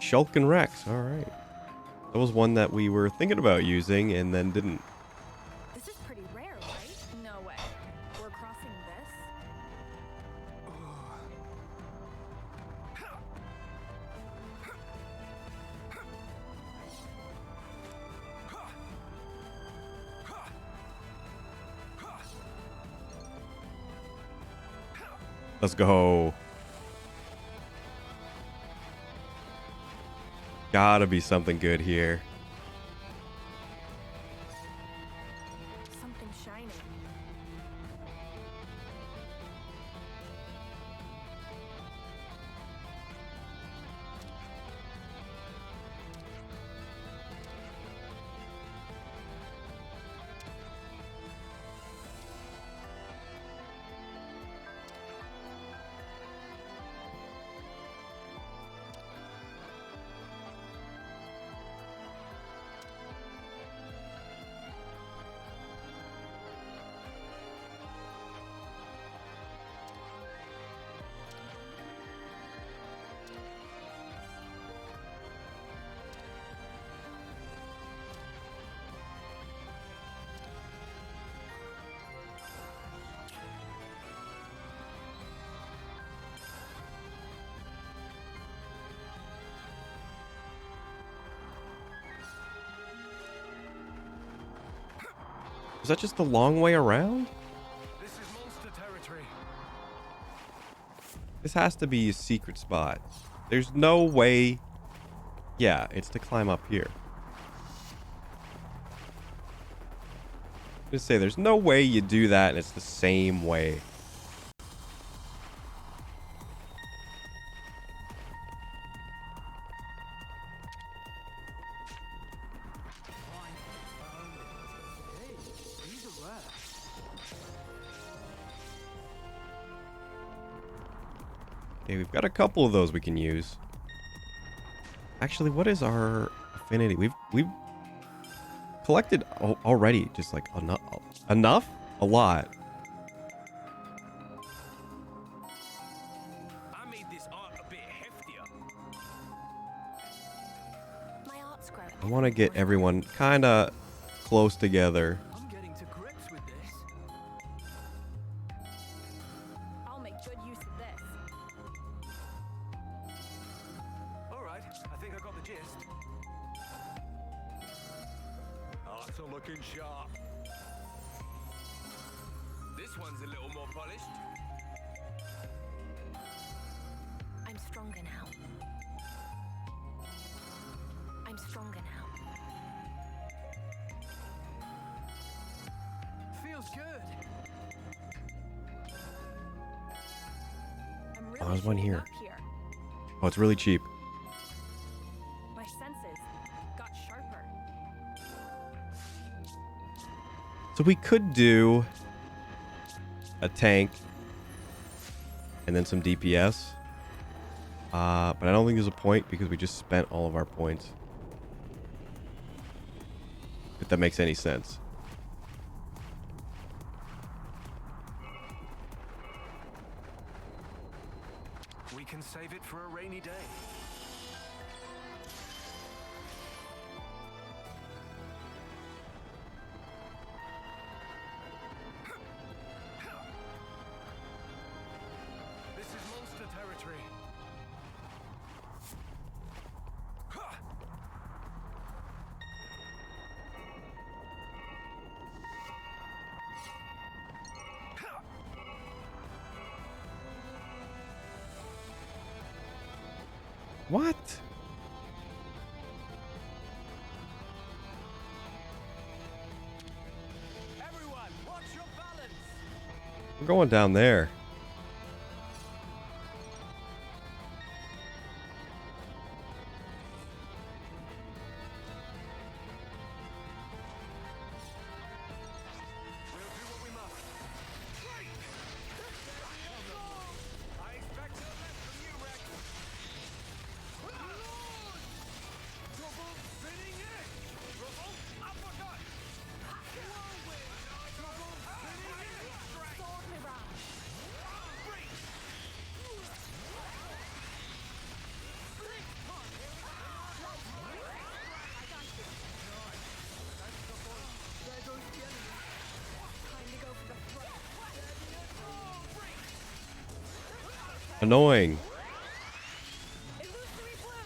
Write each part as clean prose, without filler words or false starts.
Shulkin Rex. All right. That was one that we were thinking about using and then didn't. This is pretty rare, right? No way. We're crossing this? Let's go. Gotta be something good here. Something shiny. Is that just the long way around? This is monster territory. This has to be a secret spot. There's no way. Yeah, it's to climb up here. Just say there's no way you do that and it's the same way. Okay, we've got a couple of those we can use. Actually, what is our affinity? We've collected already, just like enough? A lot. I made this art a bit heftier. My art's growing. I want to get everyone kind of close together. I'm getting to grips with this. I'll make good use of this. All right, I think I got the gist. Arts are looking sharp. This one's a little more polished. I'm stronger now. I'm stronger now. Feels good. I'm really there's one shooting here. up here. Oh, it's really cheap. My senses got sharper. So we could do a tank and then some DPS. But I don't think there's a point because we just spent all of our points. If that makes any sense. We can save it for a rainy day. This is monster territory. What? Everyone, watch your balance. We're going down there. We'll do what we must. I expect no less from you, Rex. Double spinning it. Double uppercut. Whirlwind. Double spinning it. Sword mirage. Annoying. Illusory blow.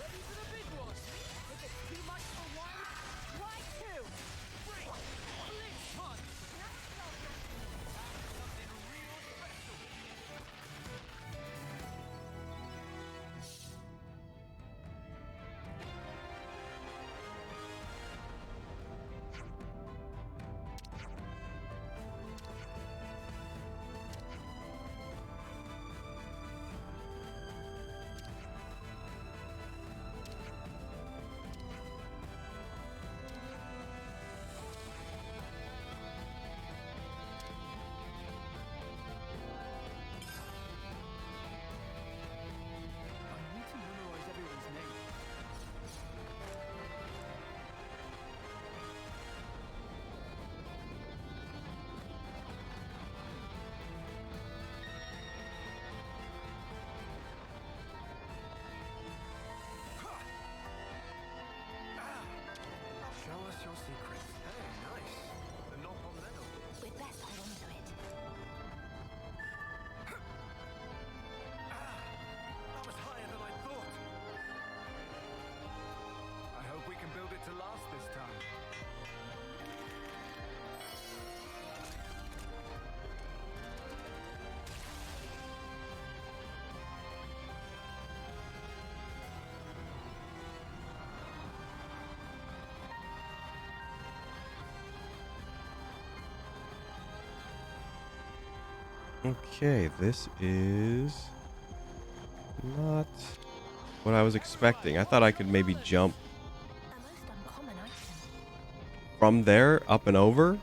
Ready for the big one. If it's too much for one, try two. Break. Blitz punch. I need to memorize everyone's name. Show us your secrets. Hey, nice. The knob on metal. We'd best hold on to it. That was higher than I thought. I hope we can build it to last this time. Okay, this is not what I was expecting. I thought I could maybe jump A most uncommon item. from there up and over.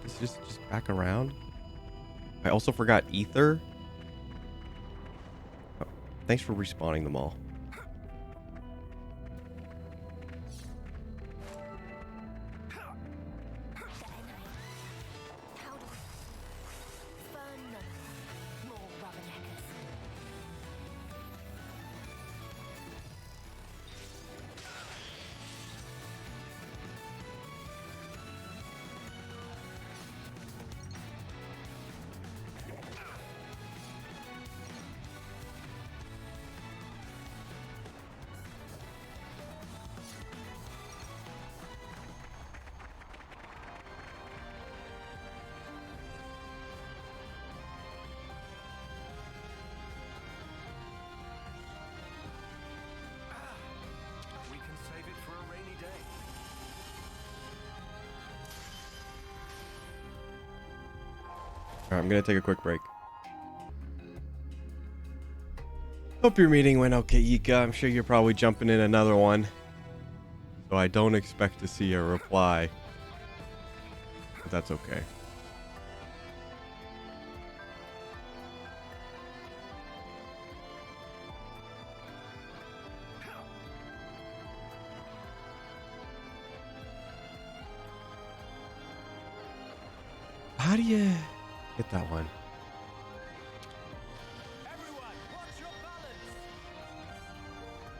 This is just back around. I also forgot ether. Oh, thanks for respawning them all. More rubberneckers. We can save it for a rainy day. All right, I'm gonna take a quick break. Hope your meeting went okay, Yika. I'm sure you're probably jumping in another one. So I don't expect to see a reply. But that's okay. How do you hit that one? Everyone, watch your balance.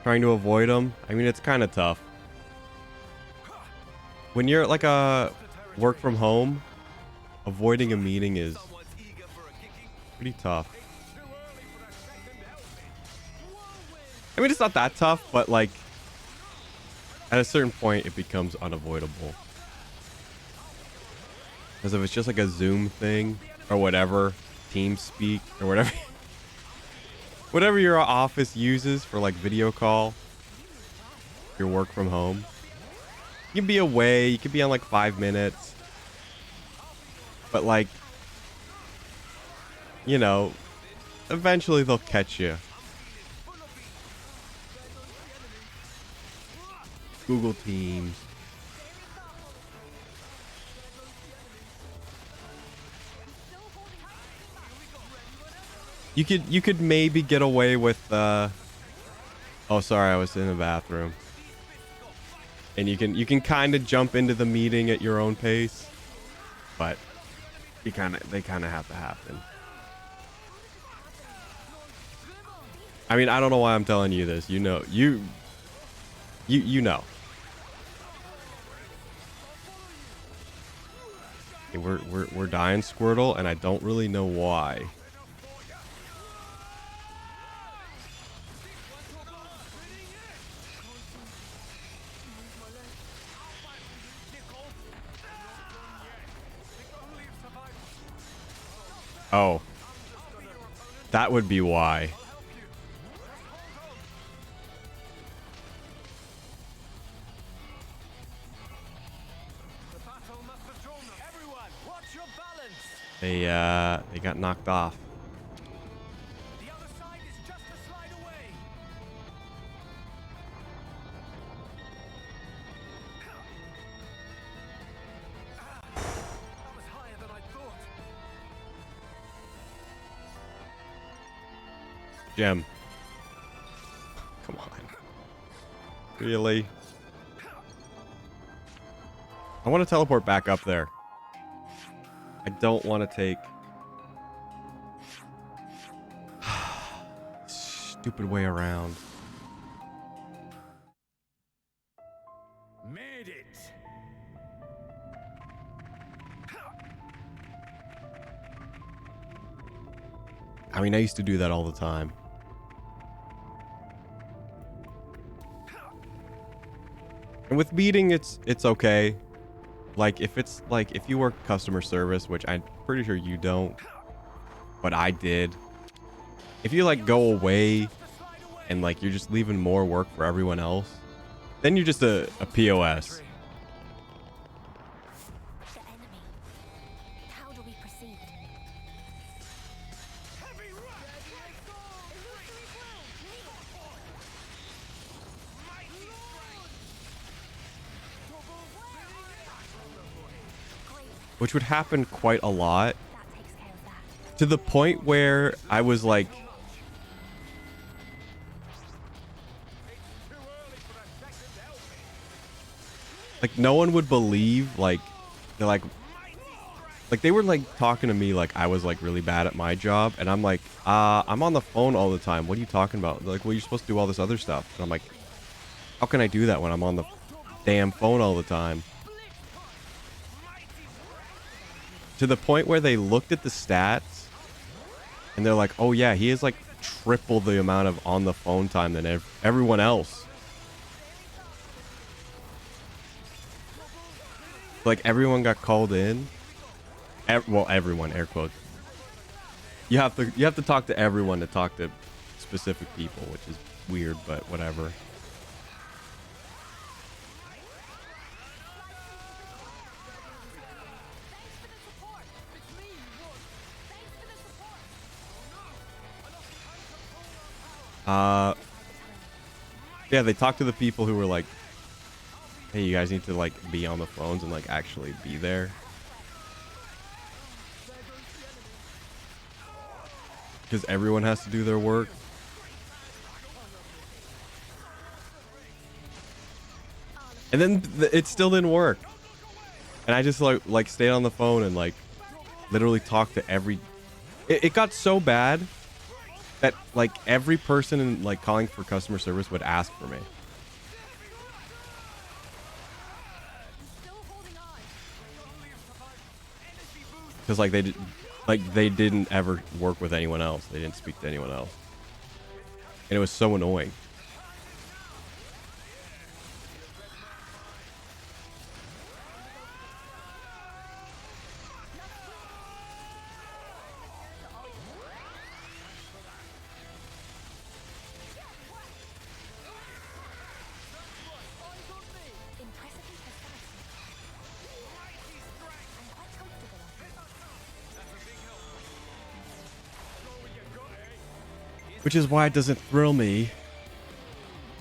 Trying to avoid them? I mean, it's kind of tough. When you're like a work from home, avoiding a meeting is Someone's eager for a kicking. pretty tough. Too early for a second helping. I mean, it's not that tough, but like at a certain point, it becomes unavoidable. Because if it's just like a Zoom thing or whatever, TeamSpeak or whatever, whatever your office uses for like video call, your work from home, you can be away. You could be on like 5 minutes, but like, you know, eventually they'll catch you. Google Teams. You could maybe get away with oh sorry, I was in the bathroom. And you can kind of jump into the meeting at your own pace, but they kind of have to happen. I mean, I don't know why I'm telling you this. You know, you know. Okay, we're dying, Squirtle, and I don't really know why. Oh. That would be why. The battle must have drawn them. Everyone, watch your balance. They got knocked off. The other side is just a slide away. That was higher than I thought. Gem. Come on. Really? I want to teleport back up there. I don't want to take... Stupid way around. Made it. I mean, I used to do that all the time. And with beating, it's okay. Like, if you work customer service, which I'm pretty sure you don't, but I did. If you, like, go away and, like, you're just leaving more work for everyone else, then you're just a POS. The enemy. How do we proceed? Heavy rush. Mighty strength. Great. Which would happen quite a lot, That takes care of that. to the point where I was like, Too early for that second to help me. like no one would believe, like, they're like, they were like talking to me like I was like really bad at my job, and I'm like, I'm on the phone all the time. What are you talking about? They're like, well, you're supposed to do all this other stuff. And I'm like, how can I do that when I'm on the damn phone all the time? To the point where they looked at the stats and they're like, oh yeah, he has like triple the amount of on the phone time than everyone else. Like, everyone got called in. Well, everyone, air quotes. You have to talk to everyone to talk to specific people, which is weird, but whatever. Yeah, they talked to the people who were like, hey, you guys need to like be on the phones and like actually be there. Because everyone has to do their work. And then it still didn't work. And I just like stayed on the phone and like literally talked to every... It got so bad that like every person in like calling for customer service would ask for me. Still holding on. Because like they didn't ever work with anyone else. They didn't speak to anyone else. And it was so annoying. Impressively precise. I'm quite comfortable on this. Which is why it doesn't thrill me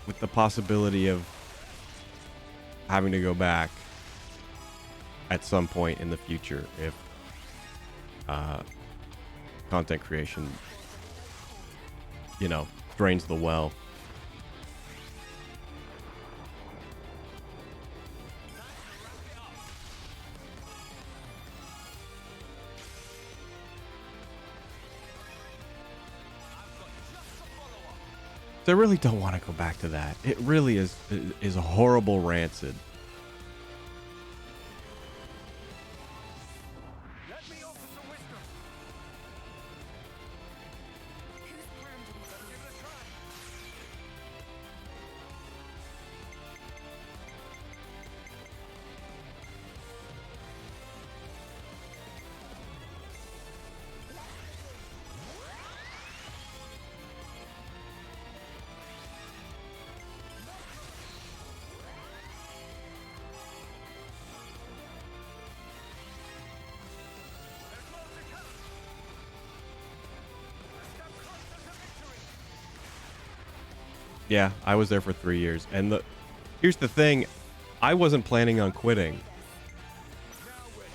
with the possibility of having to go back at some point in the future if content creation, you know, drains the well. I really don't want to go back to that. It really is horrible rancid. me Officer Wisdom. Whose plan do we Let's follow? give it a try. There's more to come. A step closer to victory. Yeah, I was there for 3 years. And here's the thing. I wasn't planning on quitting. Now we're talking.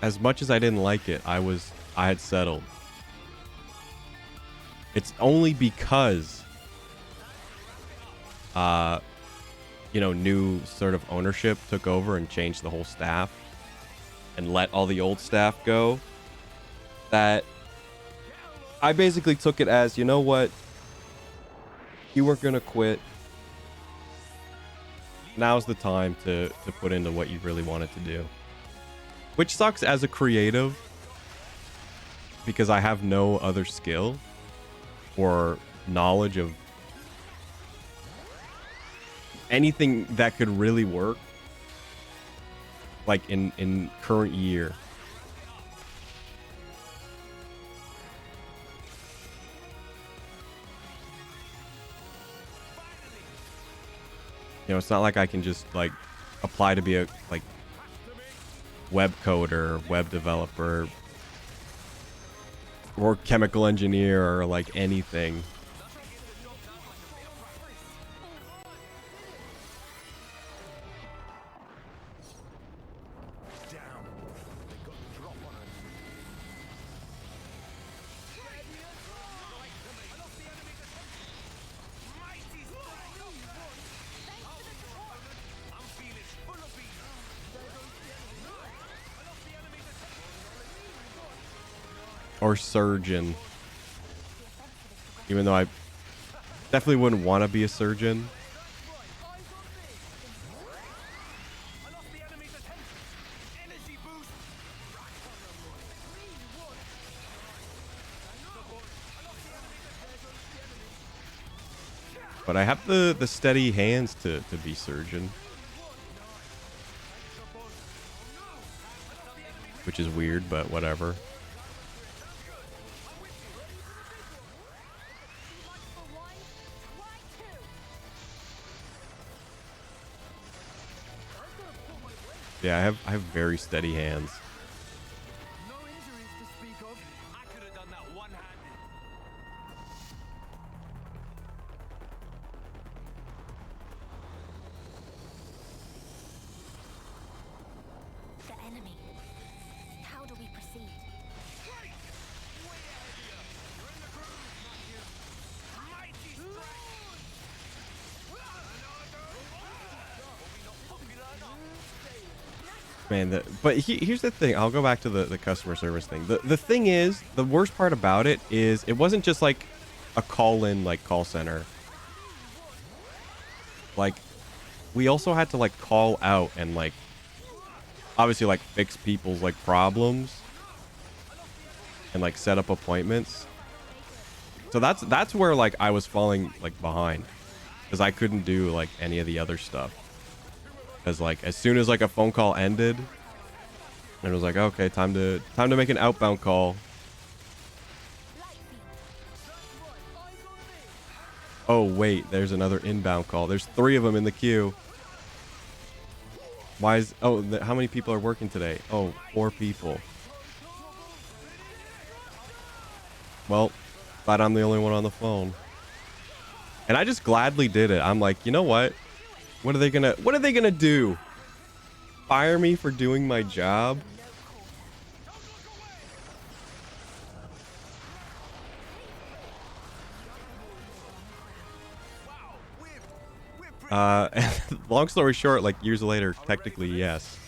As much as I didn't like it, I had settled. It's only because new sort of ownership took over and changed the whole staff and let all the old staff go that I basically took it as, you know what? You weren't going to quit. Now's the time to put into what you really wanted to do. Which sucks as a creative because I have no other skill or knowledge of anything that could really work like in current year. It's not like I can just like apply to be a like web coder, web developer, or chemical engineer, or like anything. Down. They got the drop on us. Mighty strike. I'm feeling full of beat. Or surgeon. Even though I definitely wouldn't want to be a surgeon. I lost the enemy's attention. Energy boost. But I have the steady hands to be surgeon. Which is weird, but whatever. Yeah, I have very steady hands. No injuries to speak of. I could have done that one-handed. The enemy. How do we proceed? Strike! Way ahead of you. You're in the groove, not you. Mighty strike! Man, but here's the thing. I'll go back to the customer service thing. The thing is, the worst part about it is it wasn't just like a call-in like call center. Like we also had to like call out and like obviously like fix people's like problems and like set up appointments. So that's where like I was falling like behind because I couldn't do like any of the other stuff. Because like as soon as like a phone call ended, and it was like, okay, time to make an outbound call. Oh wait, there's another inbound call. There's 3 of them in the queue. Why is how many people are working today? Oh, 4 people. Well, glad I'm the only one on the phone. And I just gladly did it. I'm like, you know what? What are they gonna do? Fire me for doing my job? Long story short, like years later, technically yes.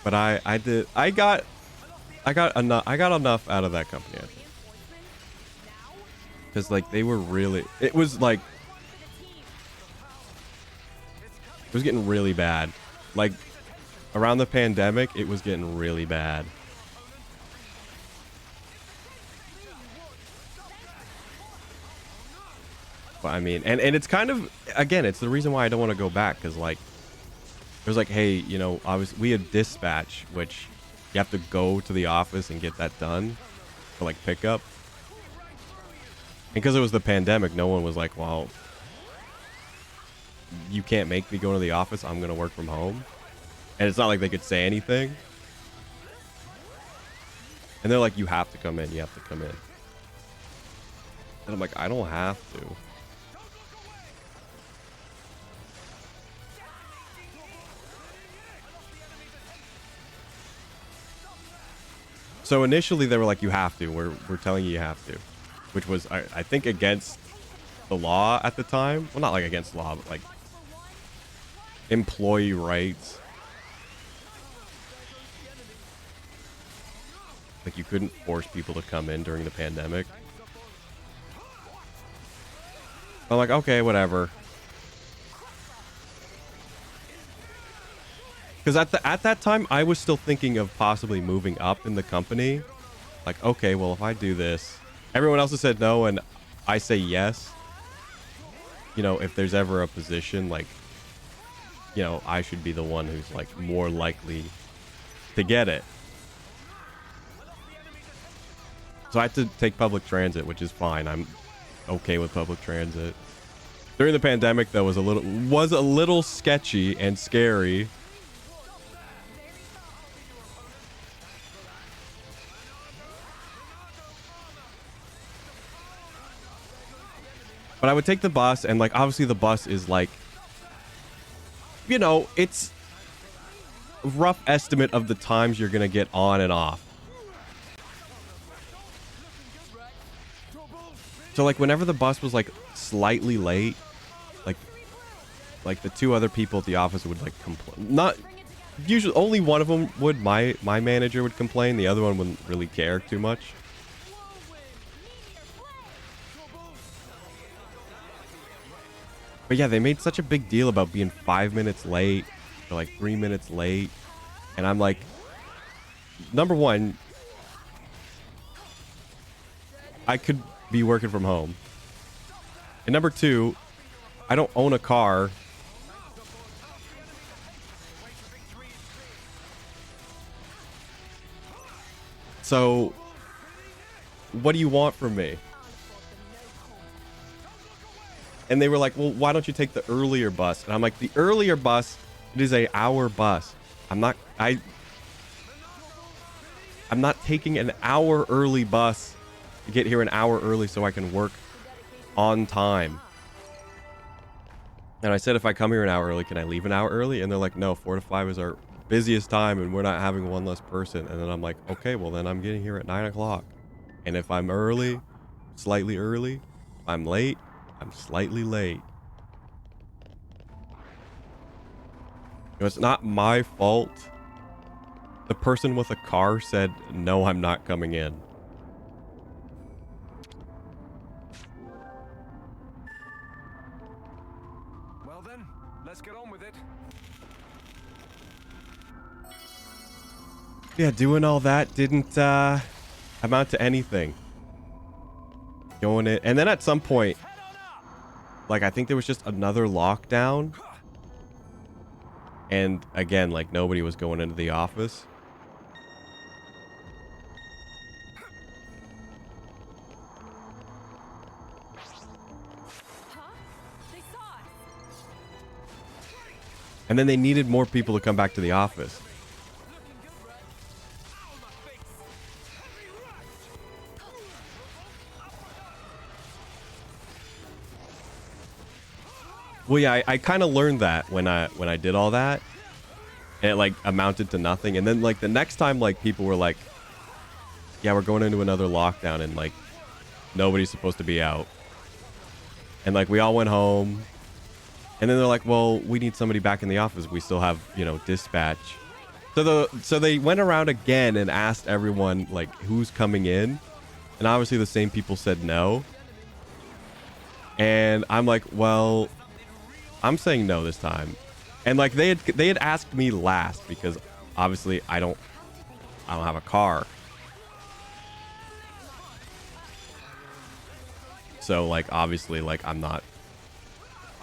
But I got enough out of that company, I think. Because like they were really, it was like, it was getting really bad. Like around the pandemic, it was getting really bad. But I mean, and it's kind of, again, it's the reason why I don't want to go back. Because like, it was like, hey, you know, we had dispatch, which you have to go to the office and get that done for like pickup. And because it was the pandemic, no one was like, well, you can't make me go to the office. I'm going to work from home. And it's not like they could say anything. And they're like, you have to come in. You have to come in. And I'm like, I don't have to. So initially they were like, you have to. We're telling you have to. Which was, I think, against the law at the time. Well, not like against law, but like employee rights. Like you couldn't force people to come in during the pandemic. I'm like, okay, whatever. Because at that time, I was still thinking of possibly moving up in the company. Like, okay, well, if I do this, everyone else has said no, and I say yes. You know, if there's ever a position, like, you know, I should be the one who's like more likely to get it. So I had to take public transit, which is fine. I'm okay with public transit. During the pandemic, though, was a little sketchy and scary. But I would take the bus, and like obviously the bus is like, you know, it's a rough estimate of the times you're gonna get on and off. So like whenever the bus was like slightly late, like the two other people at the office would like complain. Not usually, only one of them would. My manager would complain. The other one wouldn't really care too much. But yeah, they made such a big deal about being 5 minutes late or like 3 minutes late. And I'm like, number one, I could be working from home. And number two, I don't own a car. So what do you want from me? And they were like, well, why don't you take the earlier bus? And I'm like, the earlier bus, it is an hour bus. I'm not taking an hour early bus to get here an hour early so I can work on time. And I said, if I come here an hour early, can I leave an hour early? And they're like, no, 4 to 5 is our busiest time and we're not having one less person. And then I'm like, okay, well then I'm getting here at 9 o'clock. And if I'm early, slightly early, if I'm late, I'm slightly late. It's not my fault. The person with a car said, no, I'm not coming in. Well then, let's get on with it. Yeah, doing all that didn't amount to anything. Going in, and then at some point, like I think there was just another lockdown. And again, like nobody was going into the office. And then they needed more people to come back to the office. Well, yeah, I kind of learned that when I did all that, and it like amounted to nothing. And then like the next time, like people were like, yeah, we're going into another lockdown and like nobody's supposed to be out. And like we all went home. And then they're like, well, we need somebody back in the office. We still have, you know, dispatch. So they went around again and asked everyone like who's coming in. And obviously the same people said no. And I'm like, well, I'm saying no this time. And like they had asked me last because obviously I don't have a car. So like obviously like I'm not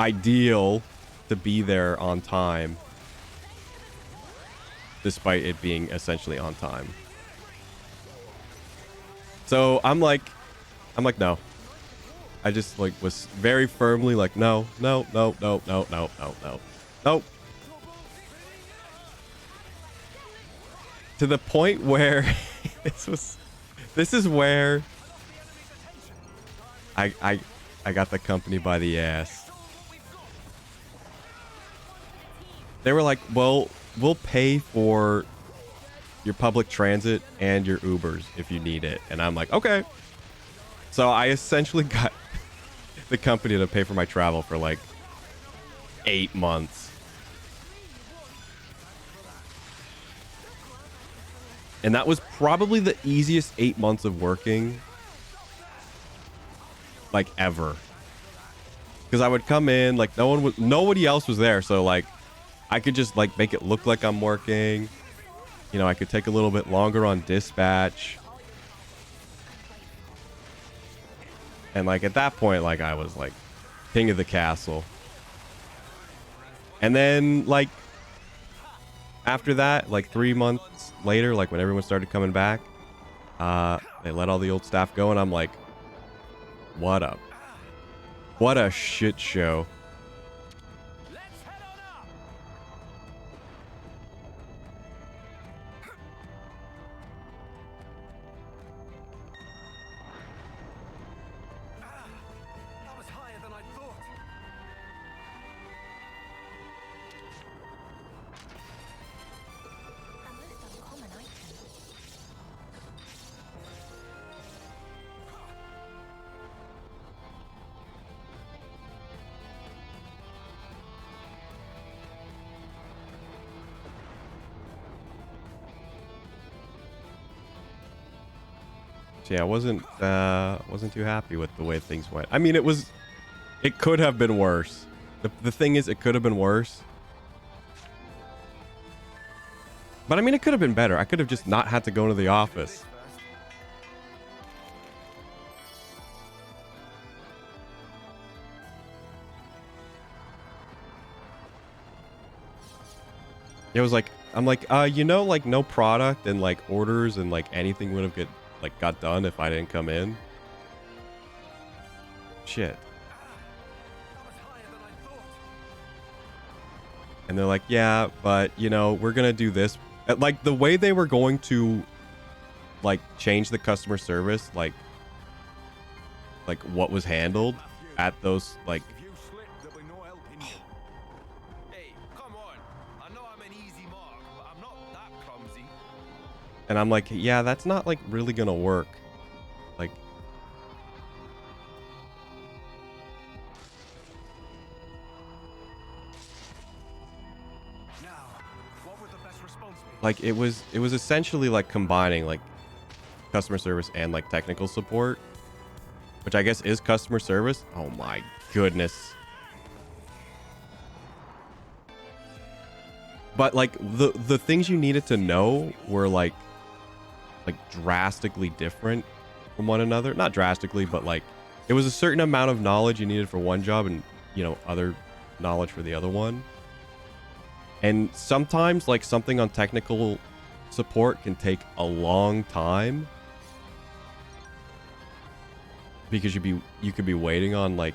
ideal to be there on time despite it being essentially on time. So I'm like no. I just like was very firmly like no. To the point where this is where I got the company by the ass. They were like, well, we'll pay for your public transit and your Ubers if you need it. And I'm like, okay. So I essentially got the company to pay for my travel for like 8 months. And that was probably the easiest 8 months of working like ever. Because I would come in, like nobody else was there. So like I could just like make it look like I'm working. You know, I could take a little bit longer on dispatch. And like at that point, like I was like king of the castle. And then like after that, like 3 months later, like when everyone started coming back, they let all the old staff go. And I'm like, what a shit show. Let's head on up. That was higher than I thought. A most uncommon item. So yeah, I wasn't too happy with the way things went. I mean, it could have been worse. The thing is, it could have been worse. But I mean, it could have been better. I could have just not had to go to the office. It was like, I'm like, you know, like no product and like orders and like anything would have got done if I didn't come in. Shit. That was higher than I thought. And they're like, yeah, but you know, we're gonna do this. Like the way they were going to like change the customer service, like what was handled at those like If you slip, there'll be no helping you. Hey, come on. I know I'm an easy mark, but I'm not that clumsy. and I'm like, yeah, that's not like really gonna work. Like Now, what would the best response be? like it was essentially like combining like customer service and like technical support, which I guess is customer service. Oh my goodness. But like the things you needed to know were like drastically different from one another. Not drastically, but like it was a certain amount of knowledge you needed for one job and, you know, other knowledge for the other one. And sometimes like something on technical support can take a long time because you could be waiting on like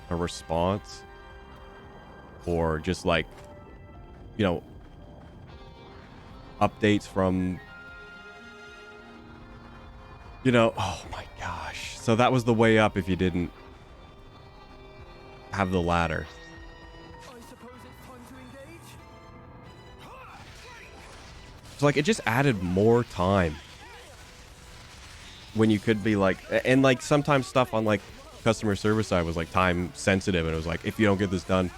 a response or just like, you know, updates from, you know, oh my gosh. So that was the way up if you didn't have the ladder. I suppose it's time to engage? So like it just added more time when you could be like, and like sometimes stuff on like customer service side was like time sensitive and it was like, if you don't get this done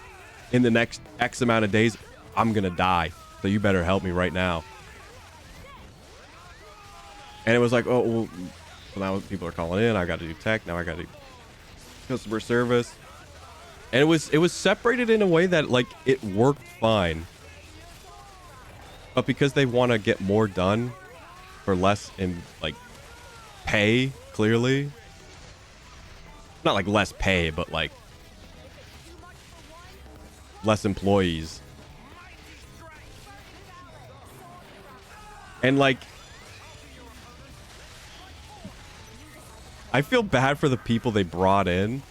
in the next X amount of days, I'm gonna die. So you better help me right now. And it was like, oh, well now people are calling in. I got to do tech. Now I got to do customer service. And it was separated in a way that like it worked fine. But because they want to get more done for less in like pay, clearly. Not like less pay, but like less employees. And like I feel bad for the people they brought in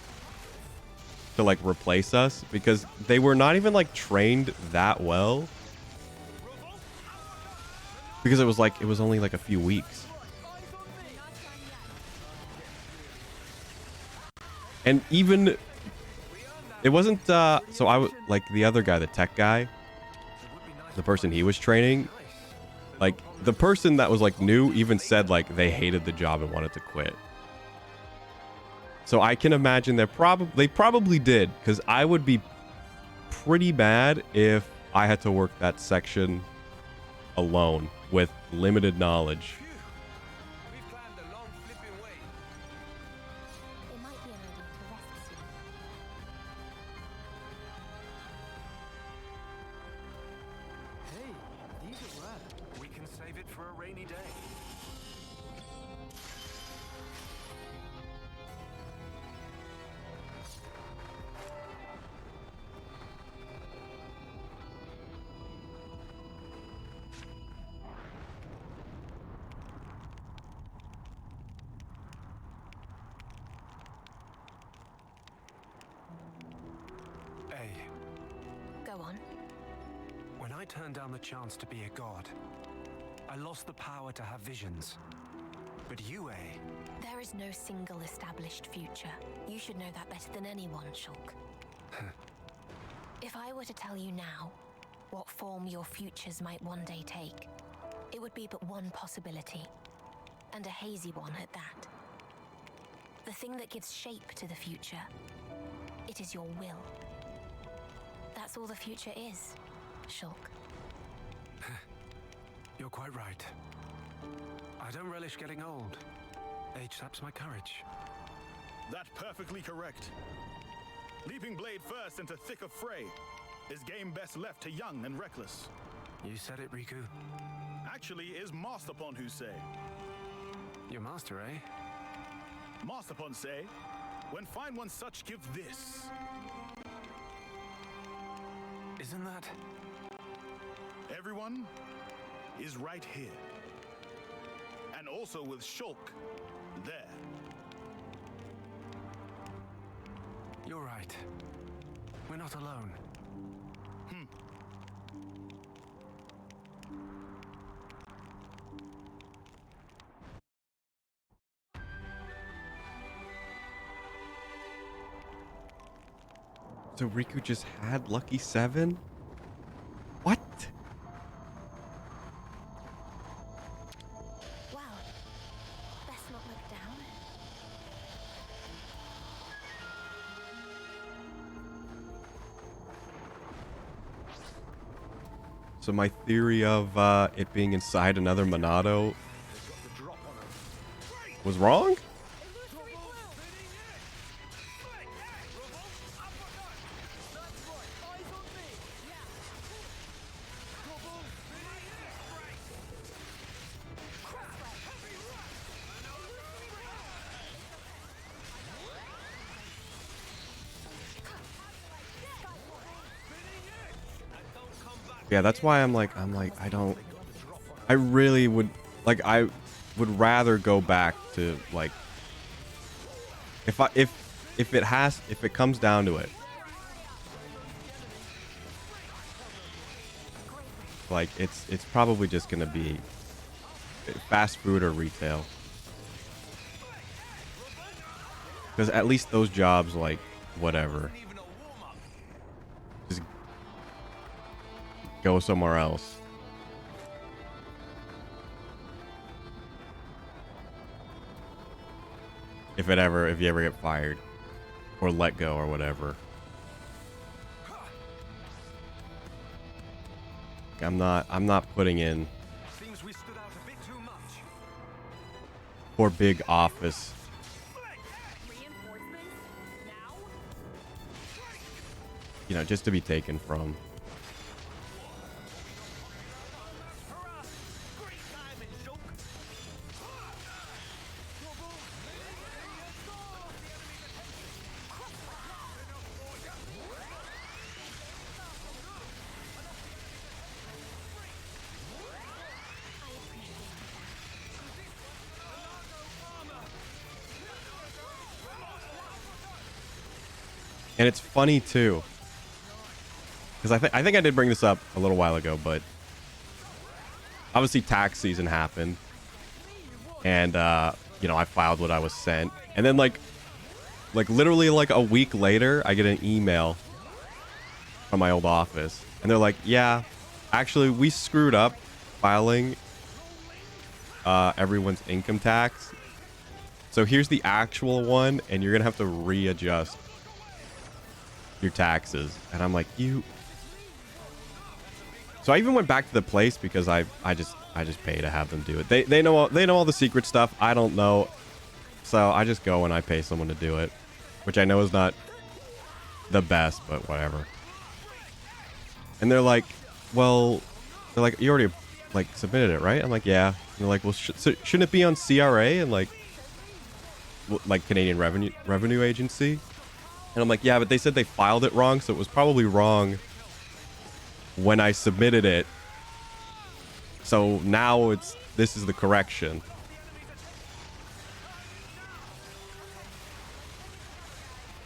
to like replace us because they were not even like trained that well. Because it was only like a few weeks. And even it wasn't so I was like the other guy, the tech guy, the person he was training, like the person that was like new even said like they hated the job and wanted to quit. So I can imagine they probably did, because I would be pretty mad if I had to work that section alone with limited knowledge. We've climbed a long flipping way. It might be an idea to rest soon. Hey, these are rare. We can save it for a rainy day. Hey, Go on. when I turned down the chance to be a god, I lost the power to have visions. But you, There is no single established future. You should know that better than anyone, Shulk. If I were to tell you now what form your futures might one day take, it would be but one possibility, and a hazy one at that. The thing that gives shape to the future, it is your will. That's all the future is, Shulk. You're quite right. I don't relish getting old. Age saps my courage. That's perfectly correct. Leaping blade first into thick of fray is game best left to young and reckless. You said it, Riku. Actually, is Masterpon who say. Your master, eh? Masterpon say, when find one such, give this. Isn't that... Everyone is right here. And also with Shulk there. You're right. We're not alone. So Riku just had Lucky 7? What? Wow. Best not look down. So my theory of it being inside another Monado was wrong? Yeah, that's why I really would, like, I would rather go back to, like, if it comes down to it, like, it's probably just gonna be fast food or retail, because at least those jobs, like, whatever, just go somewhere else. If you ever get fired or let go or whatever. I'm not putting in Seems we stood out a bit too much. for big office. Reinforcements? Now? you know, just to be taken from. And it's funny too, because I think I did bring this up a little while ago, but obviously tax season happened, and you know, I filed what I was sent, and then like literally like a week later, I get an email from my old office, and they're like, "Yeah, actually, we screwed up filing everyone's income tax, so here's the actual one, and you're gonna have to readjust your taxes." And I'm like, you. So I even went back to the place because I just pay to have them do it. They know all the secret stuff. I don't know, so I just go and I pay someone to do it, which I know is not the best, but whatever. And they're like, well, they're like, you already like submitted it, right? I'm like, yeah. And they're like, well, so shouldn't it be on CRA and like Canadian Revenue Agency? And I'm like, yeah, but they said they filed it wrong, so it was probably wrong when I submitted it. So now this is the correction.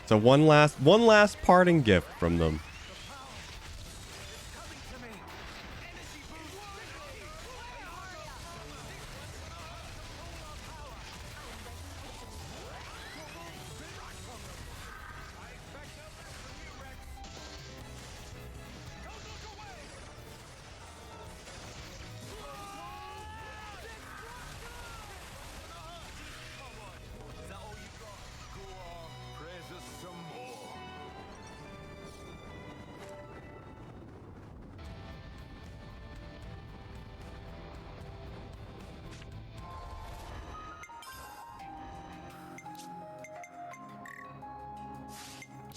So one last parting gift from them.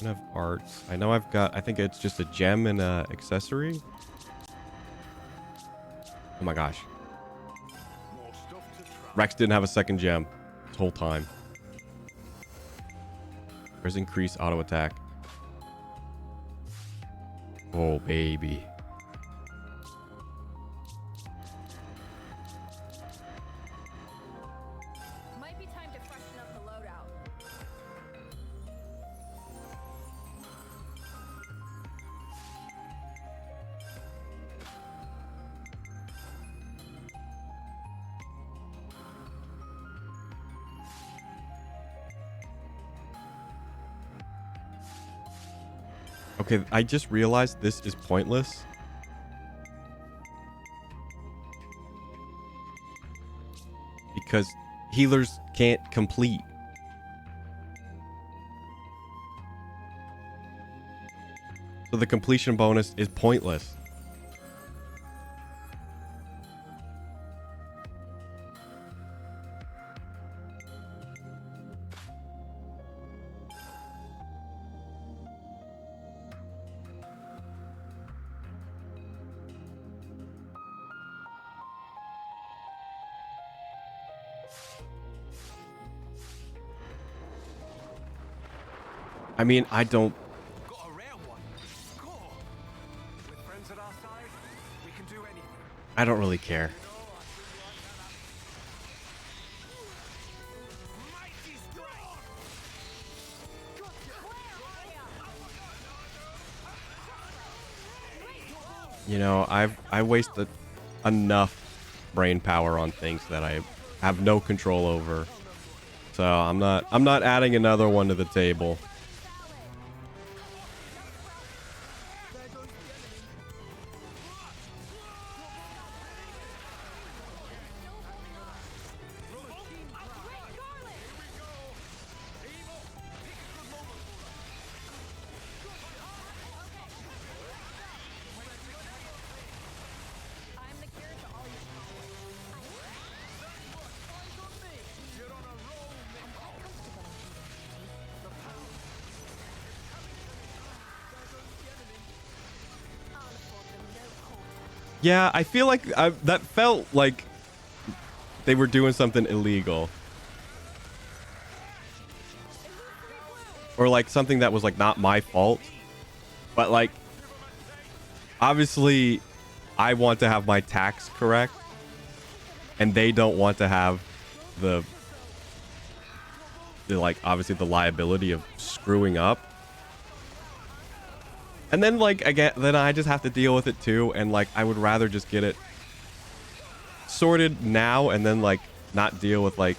Of arts. I know I've got, I think it's just a gem and a accessory. Oh my gosh. Rex didn't have a second gem this whole time. There's increased auto attack. Oh baby. Might be time to freshen up the loadout. Okay, I just realized this is pointless. Because healers can't complete. So the completion bonus is pointless. I mean, I don't. Got a rare one. Score. With friends at our side, we can do anything. I don't really care. Mighty strong. You know, I wasted enough brain power on things that I have no control over. So I'm not adding another one to the table. I'm the cure to all your problems. Yeah, I feel like that felt like they were doing something illegal. Or like something that was like not my fault. But like, obviously, I want to have my tax correct. And they don't want to have the like, obviously the liability of screwing up. And then like, again, then I just have to deal with it too. And like, I would rather just get it sorted now and then like not deal with like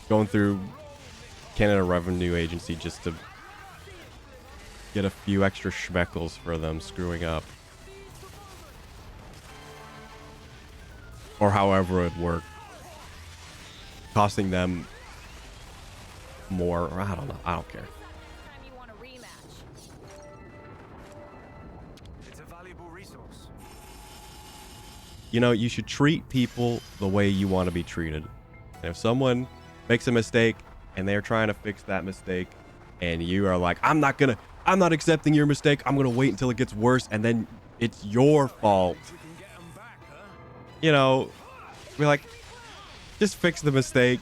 going through Canada Revenue Agency just to get a few extra schmeckles for them screwing up. Or however it worked. Costing them more, or I don't know. I don't care. Time you want a rematch. It's a valuable resource. You know, you should treat people the way you want to be treated. And if someone makes a mistake and they're trying to fix that mistake and you are like, I'm not accepting your mistake. I'm going to wait until it gets worse. And then it's your fault. You know, we're like, just fix the mistake.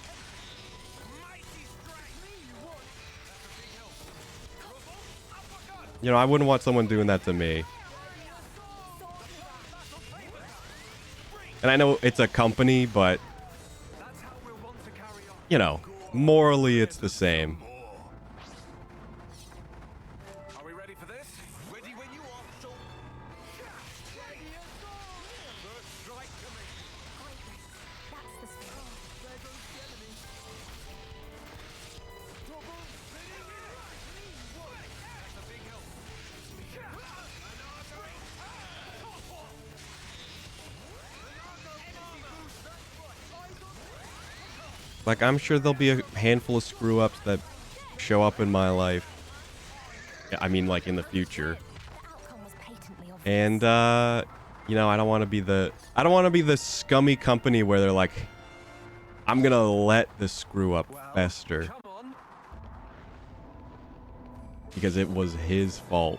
You know, I wouldn't want someone doing that to me. And I know it's a company, but, you know, morally it's the same. Are we ready for this? Ready when you are, so. First strike coming. That's the spirit. There goes the enemy. That's a big help. Like, I'm sure there'll be a handful of screw-ups that show up in my life. I mean, like, in the future. The outcome was patently obvious. And, you know, I don't want to be the scummy company where they're like, I'm gonna let the screw-up fester. Come on. Because it was his fault.